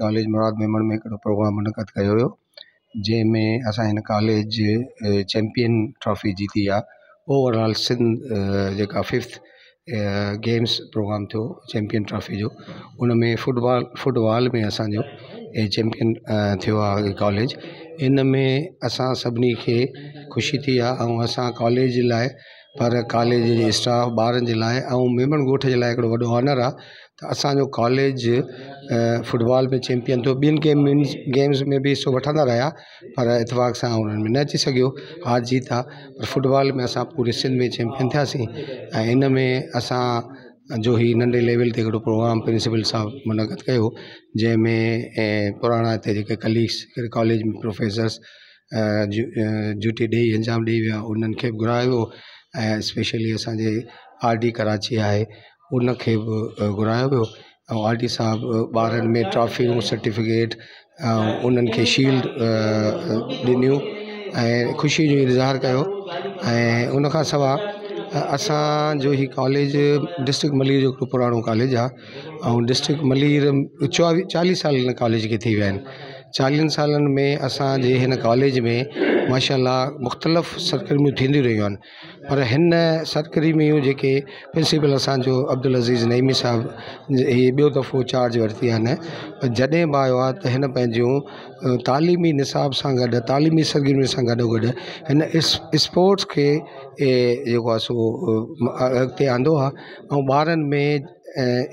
College मुराद मेमण में हिकिड़ो programme मुनक़द कयो हुयो, जंहिंमें असां हिन कॉलेज चैंपियन ट्रॉफी जीती आहे। ओवरऑल सिंध जेका 5th गेम्स प्रोग्राम थियो चैंपियन ट्रॉफी जो, उन में फुटबॉल में असांजो चैंपियन थियो आहे कॉलेज। इन में असां सभिनी खे ख़ुशी थी आहे ऐं असां कॉलेज लाइ, पर कॉलेज जे स्टाफ ॿारनि जे लाइ ऐं मेमण ॻोठ जे लाइ हिकिड़ो वॾो ऑनर आहे त असांजो कॉलेज फुटबॉल में चैंपियन थियो। ॿियनि गेम्स में बि हिसो वठंदा रहिया, पर इतफ़ाक़ सां उन्हनि में न अची सघियो, हार जीत आहे, पर फुटबॉल में असां पूरे सिंध में चैंपियन थियासीं। ऐं इन में असां जो ही नंढे लेवल ते हिकिड़ो प्रोग्राम प्रिंसिपल साहब मुनक़द कयो, जंहिंमें पुराणा हिते जेके कलीग्स कॉलेज में प्रोफेसर्स ड्यूटी ॾेई अंजाम ॾेई विया, उन्हनि खे बि घुरायो वियो। ऐं स्पेशली असांजे RD कराची आहे, उनखे बि घुरायो वियो। ऐं RD साहब ॿारनि में ट्रॉफियूं, सर्टिफिकेट ऐं उन्हनि खे शील्ड ॾिनियूं ऐं ख़ुशी जो इज़हार कयो। ऐं उनखां सवाइ असांजो ही कॉलेज डिस्ट्रिक्ट मलीर जो हिकिड़ो पुराणो कॉलेज आहे ऐं डिस्ट्रिक्ट मलीर 40 साल हिन कॉलेज खे थी विया आहिनि। 40 सालनि में असांजे हिन कॉलेज में माशाअल्लाह मुख़्तलिफ़ सरगर्मियूं थींदियूं रहियूं आहिनि, पर हिन सरगर्मियूं जेके प्रिंसिपल असांजो अब्दुल अज़ीज़ नईमी साहब हीअ ॿियों दफ़ो चार्ज वरिती आहिनि, जॾहिं बि आयो आहे त हिन पंहिंजूं तालीमी निसाब सां गॾु, तालीमी सरगर्मियुनि सां गॾोगॾु हिन स्पोर्ट्स खे जेको आहे सो अॻिते आंदो आहे ऐं ॿारनि में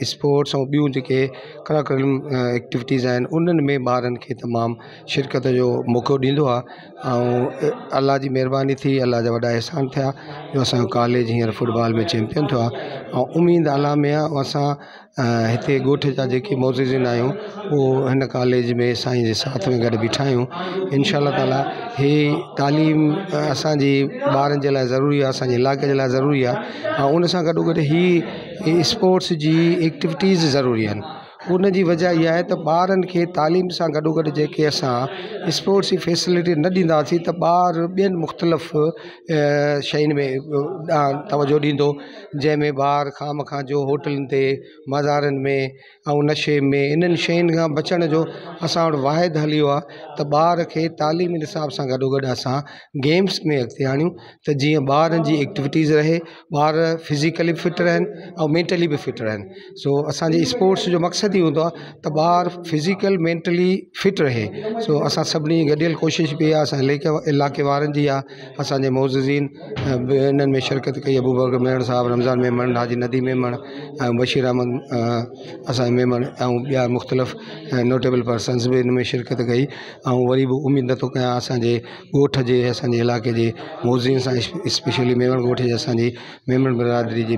स्पोर्ट्स ऐं ॿियूं जेके करिकुलम एक्टिविटीज़ आहिनि, उन्हनि में ॿारनि खे तमामु शिरकत जो मौक़ो ॾींदो आहे। ऐं अल्लाह जी महिरबानी थी, अल्लाह जा वॾा एहसान थिया जो असांजो कॉलेज हींअर फुटबॉल में चैंपियन थियो आहे। ऐं उम्मीद अल्लाह में आहे असां हिते ॻोठ जा जेके मोज़िज़िन आहियूं उहो हिन कॉलेज में साईं जे साथ में गॾु बीठा आहियूं। इंशा अल्लाह ताला हीअ तालीम असांजी ॿारनि जे लाइ ज़रूरी आहे, असांजे इलाइक़े जे लाइ ज़रूरी आहे। ऐं उन सां गॾोगॾु ही स्पोर्ट्स जी एक्टिविटीज़ ज़रूरी आहिनि। उन जी वजह इहा आहे त ॿारनि खे तालीम सां गॾोगॾु जेके असां स्पोर्ट्स जी फैसिलिटी न ॾींदासीं त ॿार ॿियनि मुख़्तलिफ़ शयुनि में तवजो ॾींदो, जंहिंमें ॿार खामखां जो होटलुनि ते, मज़ारनि में ऐं नशे में, इन्हनि शयुनि खां बचण जो असां वटि वाहिद हली वियो आहे त ॿार खे तालीमी निसाब सां गॾोगॾु असां गेम्स में अॻिते आणियूं त जीअं ॿारनि जी एक्टिविटीज़ रहे, ॿार फिज़िकली फिट रहनि ऐं मेंटली बि फिट रहनि। सो असांजे स्पोर्ट्स जो मक़सदु ई हूंदो आहे त ॿार फिज़िकल मेंटली फिट रहे। सो असां सभिनी गॾियल कोशिशि बि आहे, असां इलाइक़े वारनि जी आहे, असांजे मोज़िज़िन इन्हनि में शिरकत कई, अबूबकर मेमण साहब, रमज़ान मेमण, हाजी नदी मेमण ऐं बशीर अहमद असांजे मेमण ऐं ॿिया मुख़्तलिफ़ नोटेबल पर्सन्स बि इन में शिरकत कई। ऐं वरी बि उमेदु नथो कयां असांजे ॻोठ जे, असांजे इलाइक़े जे मोज़िज़िन सां, स्पेशली मेमण ॻोठ जे असांजी मेमण बिरादरी जी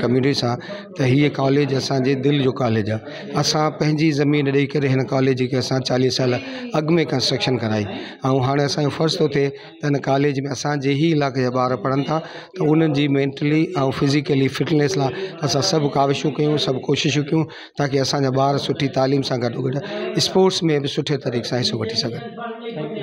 कम्यूनिटी सां, त हीअ कॉलेज असांजे दिलि जो कॉलेज आहे। असां पंहिंजी ज़मीन ॾेई करे हिन कॉलेज खे असां 40 साल अॻु में कंस्ट्रक्शन कराई ऐं हाणे असांजो फ़र्ज़ु थो थिए त हिन कॉलेज में असांजे ई इलाइक़े जा ॿार पढ़नि था त उन्हनि जी मेंटली ऐं फिज़िकली फिटनेस लाइ असां सभु काविशूं कयूं, सभु कोशिशूं कयूं ताकी असांजा ॿार सुठी तालीम सां गॾोगॾु स्पोर्ट्स में बि सुठे तरीक़े सां हिसो वठी सघनि।